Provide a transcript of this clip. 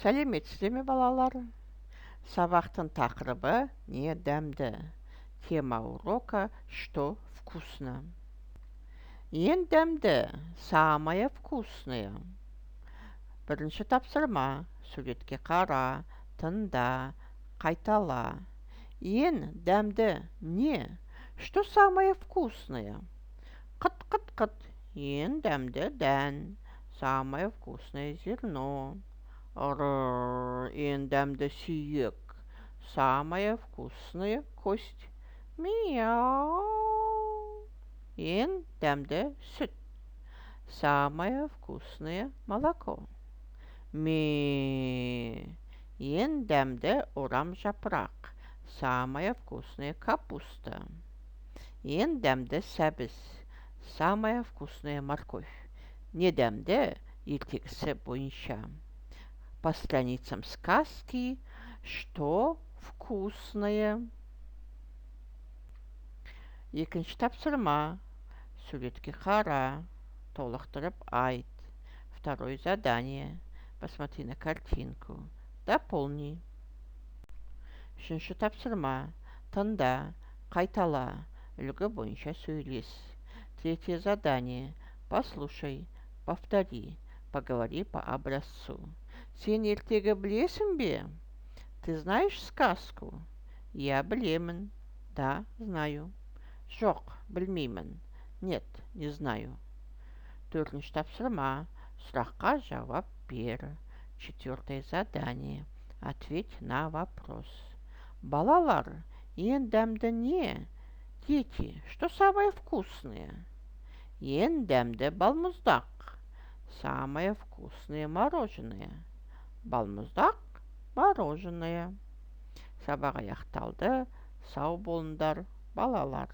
Сәлеметсіздер ме, балалар? Сабақтың тақырыбы не дәмді? Тема урока «Что вкусно?» Ең дәмді, самое вкусное. Бірінші тапсырма. Суретке қара, тыңда, қайтала. Ең дәмді не? Что самое вкусное? Қыт-қыт-қыт. Ең дәмді дән. Самое вкусное зерно. Ең дәмді сүйек. Самая вкусная кость. Мяу. Ең дәмді сүт. Самое вкусное молоко. Ме. Ең дәмді орам жапырақ. Самая вкусная капуста. Ең дәмді сәбіз. Самая вкусная морковь. Не дәмді ертегісі бойынша. По страницам сказки «Что вкусное?» Екінші тапсырма. Суретке қара, толықтырып айт. Второе задание. Посмотри на картинку. Дополни. Үшінші тапсырма. Тыңда, қайтала, үлгі бойынша сөйлес. Третье задание. Послушай, повтори, поговори по образцу. Сен ертегі білесің бе? Ты знаешь сказку? Я білемін. Да, знаю. Жоқ, білмеймін. Нет, не знаю. Төртінші тапсырма. Сұраққа жауап бер. Четвертое задание. Ответь на вопрос. Балалар, ең дәмді не? Дети, что самое вкусное? Ең дәмді балмұздақ. Самое вкусное мороженое. Балмұздақ, мороженое. Сабақ аяқталды. Сау болыңдар, балалар.